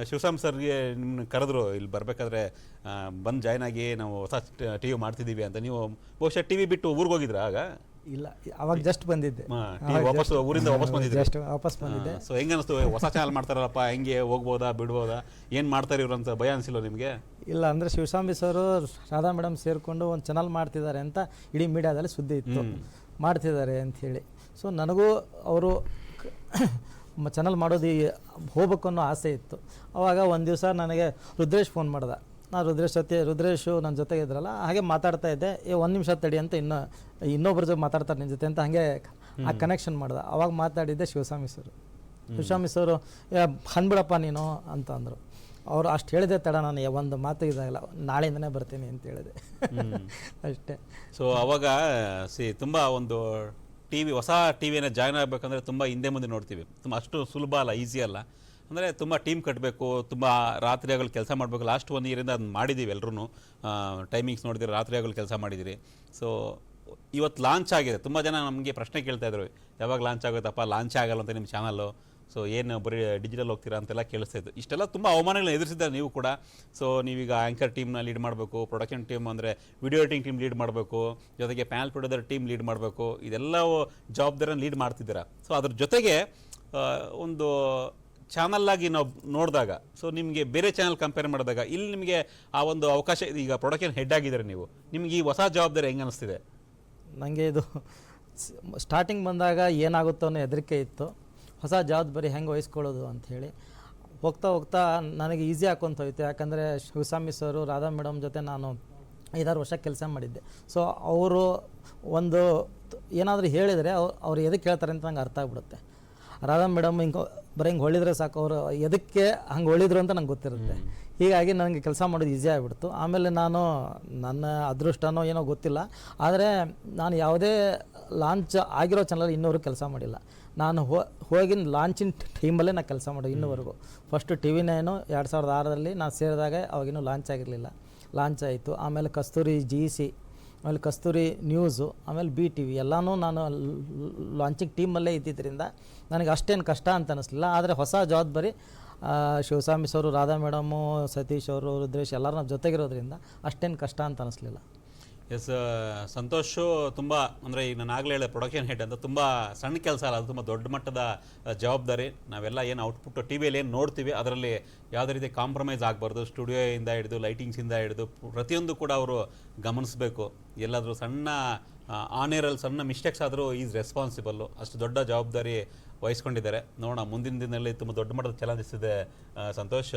ಶಿವಸಾಮ್ ಸರ್ಗೆ ನಿಮ್ಮನ್ನ ಕರೆದ್ರು ಇಲ್ಲಿ ಬರಬೇಕಾದ್ರೆ ಬಂದು ಜಾಯ್ನ್ ಆಗಿ ನಾವು ಹೊಸ ಟಿ ವಿ ಮಾಡ್ತಿದ್ದೀವಿ ಅಂತ. ನೀವು ಬಹುಶಃ ಟಿ ವಿ ಬಿಟ್ಟು ಊರಿಗೆ ಹೋಗಿದ್ರಾ ಆಗ? ಇಲ್ಲ, ಅವಾಗ ಜಸ್ಟ್ ಬಂದಿದ್ದೆ, ವಾಪಸ್ ಊರಿಂದ ವಾಪಸ್ ಬಂದಿದ್ದೆ. ಜಸ್ಟ್ ವಾಪಸ್ ಬಂದಿದ್ದೆ. ಸೊ ಹೆಂಗೆ ಅನಿಸ್ತು ಹೊಸ ಚಾನಲ್ ಮಾಡ್ತಾರಲ್ಲಪ್ಪ, ಹೆಂಗೆ ಹೋಗ್ಬೋದಾ ಬಿಡ್ಬೋದಾ, ಏನು ಮಾಡ್ತಾರೆ ಇವ್ರು ಅಂತ ಭಯ ಅನಿಸಿಲ್ಲ ನಿಮಗೆ? ಇಲ್ಲ, ಅಂದರೆ ಶಿವಶಾಂಬಿ ಸರು ರಾಧಾ ಮೇಡಮ್ ಸೇರಿಕೊಂಡು ಒಂದು ಚಾನಲ್ ಮಾಡ್ತಿದ್ದಾರೆ ಅಂತ ಇಡೀ ಮೀಡಿಯಾದಲ್ಲಿ ಸುದ್ದಿ ಇತ್ತು, ಮಾಡ್ತಿದ್ದಾರೆ ಅಂಥೇಳಿ. ಸೊ ನನಗೂ ಅವರು ಚಾನಲ್ ಮಾಡೋದು ಹೋಗ್ಬೇಕು ಅನ್ನೋ ಆಸೆ ಇತ್ತು. ಆವಾಗ ಒಂದು ದಿವಸ ನನಗೆ ರುದ್ರೇಶ್ ಫೋನ್ ಮಾಡ್ದೆ. ನಾನು ರುದ್ರೇಶು ನನ್ನ ಜೊತೆಗೆ ಇದ್ರಲ್ಲ, ಹಾಗೆ ಮಾತಾಡ್ತಾ ಇದ್ದೆ. ಒಂದು ನಿಮಿಷ ತಡಿ ಅಂತ ಇನ್ನೊಬ್ಬರ ಜೊತೆ ಮಾತಾಡ್ತಾರೆ ನಿನ್ನ ಜೊತೆ ಅಂತ ಹಾಗೆ ಆ ಕನೆಕ್ಷನ್ ಮಾಡ್ದೆ. ಅವಾಗ ಮಾತಾಡಿದ್ದೆ ಶಿವಸ್ವಾಮಿ ಸರು. ಶಿವಸ್ವಾಮಿ ಸರು ಅಂದ್ಬಿಡಪ್ಪ ನೀನು ಅಂತ ಅಂದರು. ಅವರು ಅಷ್ಟು ಹೇಳಿದೆ ತಡ, ನಾನು ಒಂದು ಮಾತು ಇದಾಗಲ್ಲ, ನಾಳೆಯಿಂದನೇ ಬರ್ತೀನಿ ಅಂತ ಹೇಳಿದೆ ಅಷ್ಟೇ. ಸೊ ಅವಾಗ ತುಂಬ ಒಂದು ಟಿ ವಿ, ಹೊಸ ಟಿ ವಿನ ಜಾಯ್ನ್ ಆಗಬೇಕಂದ್ರೆ ತುಂಬ ಹಿಂದೆ ಮುಂದೆ ನೋಡ್ತೀವಿ. ತುಂಬ ಅಷ್ಟು ಸುಲಭ ಅಲ್ಲ, ಈಸಿ ಅಲ್ಲ. ಅಂದರೆ ತುಂಬ ಟೀಮ್ ಕಟ್ಟಬೇಕು, ತುಂಬ ರಾತ್ರಿ ಆಗಲು ಕೆಲಸ ಮಾಡಬೇಕು. ಲಾಸ್ಟ್ 1 ಇಯರಿಂದ ಅದನ್ನ ಮಾಡಿದ್ದೀವಿ ಎಲ್ಲರೂ. ಟೈಮಿಂಗ್ಸ್ ನೋಡಿದ್ರೆ ರಾತ್ರಿ ಆಗಲು ಕೆಲಸ ಮಾಡಿದ್ದೀರಿ. ಸೊ ಇವತ್ತು ಲಾಂಚ್ ಆಗಿದೆ. ತುಂಬ ಜನ ನಮಗೆ ಪ್ರಶ್ನೆ ಕೇಳ್ತಾಯಿದ್ರು, ಯಾವಾಗ ಲಾಂಚ್ ಆಗುತ್ತಪ್ಪ, ಲಾಂಚ್ ಆಗಲ್ಲ ಅಂತ ನಿಮ್ಮ ಚಾನಲ್ಲು, ಸೊ ಏನು ಬರೀ ಡಿಜಿಟಲ್ ಹೋಗ್ತೀರಾ ಅಂತೆಲ್ಲ ಕೇಳಿಸ್ತಾ ಇತ್ತು. ಇಷ್ಟೆಲ್ಲ ತುಂಬ ಅವಮಾನಗಳನ್ನ ಎದುರಿಸಿದ್ದಾರೆ ನೀವು ಕೂಡ. ಸೊ ನೀವೀಗ ಆ್ಯಂಕರ್ ಟೀಮ್ನ ಲೀಡ್ ಮಾಡಬೇಕು, ಪ್ರೊಡಕ್ಷನ್ ಟೀಮ್ ಅಂದರೆ ವಿಡಿಯೋ ಎಡಿಟಿಂಗ್ ಟೀಮ್ ಲೀಡ್ ಮಾಡಬೇಕು, ಜೊತೆಗೆ ಪ್ಯಾನಲ್ ಪ್ರೊಡ್ಯೂಸರ್ ಟೀಮ್ ಲೀಡ್ ಮಾಡಬೇಕು, ಇದೆಲ್ಲ ಜವಾಬ್ದಾರಿನ ಲೀಡ್ ಮಾಡ್ತಿದ್ದೀರಾ. ಸೊ ಅದ್ರ ಜೊತೆಗೆ ಒಂದು ಚಾನಲ್ಲಾಗಿ ನಾವು ನೋಡಿದಾಗ, ಸೊ ನಿಮಗೆ ಬೇರೆ ಚಾನಲ್ ಕಂಪೇರ್ ಮಾಡಿದಾಗ ಇಲ್ಲಿ ನಿಮಗೆ ಆ ಒಂದು ಅವಕಾಶ, ಈಗ ಪ್ರೊಡಕ್ಷನ್ ಹೆಡ್ ಆಗಿದ್ದಾರೆ ನೀವು, ನಿಮಗೆ ಈ ಹೊಸ ಜವಾಬ್ದಾರಿ ಹೆಂಗೆ ಅನಿಸ್ತಿದೆ? ನನಗೆ ಇದು ಸ್ಟಾರ್ಟಿಂಗ್ ಬಂದಾಗ ಏನಾಗುತ್ತೋ ಅನ್ನೋ ಹೆದರಿಕೆ ಇತ್ತು. ಹೊಸ ಜವಾಬ್ದಾರಿ ಹೆಂಗೆ ವಹಿಸ್ಕೊಳ್ಳೋದು ಅಂಥೇಳಿ ಹೋಗ್ತಾ ಹೋಗ್ತಾ ನನಗೆ ಈಸಿ ಹಾಕ್ಕೊಂತ ಹೋಯ್ತು. ಯಾಕಂದರೆ ಶಿವಸ್ವಾಮಿ ಸರು, ರಾಧಾ ಮೇಡಮ್ ಜೊತೆ ನಾನು 5-6 ವರ್ಷ ಕೆಲಸ ಮಾಡಿದ್ದೆ. ಸೊ ಅವರು ಒಂದು ಏನಾದರೂ ಹೇಳಿದರೆ ಅವ್ರು ಎದಕ್ಕೆ ಹೇಳ್ತಾರೆ ಅಂತ ನಂಗೆ ಅರ್ಥ ಆಗ್ಬಿಡುತ್ತೆ. ರಾಧಾ ಮೇಡಮ್ ಬರೀ ಹಿಂಗೆ ಹೊಳಿದ್ರೆ ಸಾಕು, ಅವರು ಎದಕ್ಕೆ ಹಂಗೆ ಹೊಳಿದ್ರು ಅಂತ ನಂಗೆ ಗೊತ್ತಿರುತ್ತೆ. ಹೀಗಾಗಿ ನನಗೆ ಕೆಲಸ ಮಾಡೋದು ಈಸಿ ಆಗಿಬಿಡ್ತು. ಆಮೇಲೆ ನಾನು ನನ್ನ ಅದೃಷ್ಟನೋ ಏನೋ ಗೊತ್ತಿಲ್ಲ, ಆದರೆ ನಾನು ಯಾವುದೇ ಲಾಂಚ್ ಆಗಿರೋ ಚಾನಲ್ ಇನ್ನೂವರೆಗೂ ಕೆಲಸ ಮಾಡಿಲ್ಲ. ನಾನು ಹೋಗಿನ ಲಾಂಚಿನ ಟೈಮಲ್ಲೇ ನಾನು ಕೆಲಸ ಮಾಡೋದು ಇನ್ನೂವರೆಗೂ. ಫಸ್ಟು TV9 2006ರಲ್ಲಿ ನಾನು ಸೇರಿದಾಗ ಅವಾಗಿನ್ನೂ ಲಾಂಚ್ ಆಗಿರಲಿಲ್ಲ, ಲಾಂಚ್ ಆಯಿತು. ಆಮೇಲೆ ಕಸ್ತೂರಿ GC, ಆಮೇಲೆ ಕಸ್ತೂರಿ ನ್ಯೂಸು, ಆಮೇಲೆ BTV ಎಲ್ಲನೂ ನಾನು ಲಾಂಚಿಂಗ್ ಟೀಮಲ್ಲೇ ಇದ್ದಿದ್ದರಿಂದ ನನಗೆ ಅಷ್ಟೇನು ಕಷ್ಟ ಅಂತ ಅನ್ನಿಸ್ಲಿಲ್ಲ. ಆದರೆ ಹೊಸ ಜವಾಬ್ದಾರಿ ಶಿವಸ್ವಾಮಿ ಸರು, ರಾಧಾ ಮೇಡಮು, ಸತೀಶ್ ಅವರು, ರುದ್ರೇಶ್ ಎಲ್ಲರೂ ನಮ್ಮ ಜೊತೆಗಿರೋದ್ರಿಂದ ಅಷ್ಟೇನು ಕಷ್ಟ ಅಂತ ಅನ್ನಿಸ್ಲಿಲ್ಲ. ಎಸ್, ಸಂತೋಷು ತುಂಬ ಅಂದರೆ ಈಗ ನಾನು ಆಗಲೇ ಹೇಳಿದೆ ಪ್ರೊಡಕ್ಷನ್ ಹೆಡ್ ಅಂತ ತುಂಬ ಸಣ್ಣ ಕೆಲಸ ಅಲ್ಲ, ಅದು ತುಂಬ ದೊಡ್ಡ ಮಟ್ಟದ ಜವಾಬ್ದಾರಿ. ನಾವೆಲ್ಲ ಏನು ಔಟ್ಪುಟ್ ಟಿ ವಿಯಲ್ಲಿ ಏನು ನೋಡ್ತೀವಿ ಅದರಲ್ಲಿ ಯಾವುದೇ ರೀತಿ ಕಾಂಪ್ರಮೈಸ್ ಆಗಬಾರ್ದು. ಸ್ಟುಡಿಯೋಯಿಂದ ಹಿಡಿದು ಲೈಟಿಂಗ್ಸಿಂದ ಹಿಡಿದು ಪ್ರತಿಯೊಂದು ಕೂಡ ಅವರು ಗಮನಿಸಬೇಕು. ಎಲ್ಲಾದರೂ ಸಣ್ಣ ಆನೇರಲ್ಲಿ ಸಣ್ಣ ಮಿಸ್ಟೇಕ್ಸ್ ಆದರೂ ಈಸ್ ರೆಸ್ಪಾನ್ಸಿಬಲ್ಲು. ಅಷ್ಟು ದೊಡ್ಡ ಜವಾಬ್ದಾರಿ ವಹಿಸ್ಕೊಂಡಿದ್ದಾರೆ. ನೋಡೋಣ ಮುಂದಿನ ದಿನದಲ್ಲಿ ತುಂಬ ದೊಡ್ಡ ಮಟ್ಟದ ಚಾಲೆಂಜಸ್ ಇದೆ. ಸಂತೋಷ್,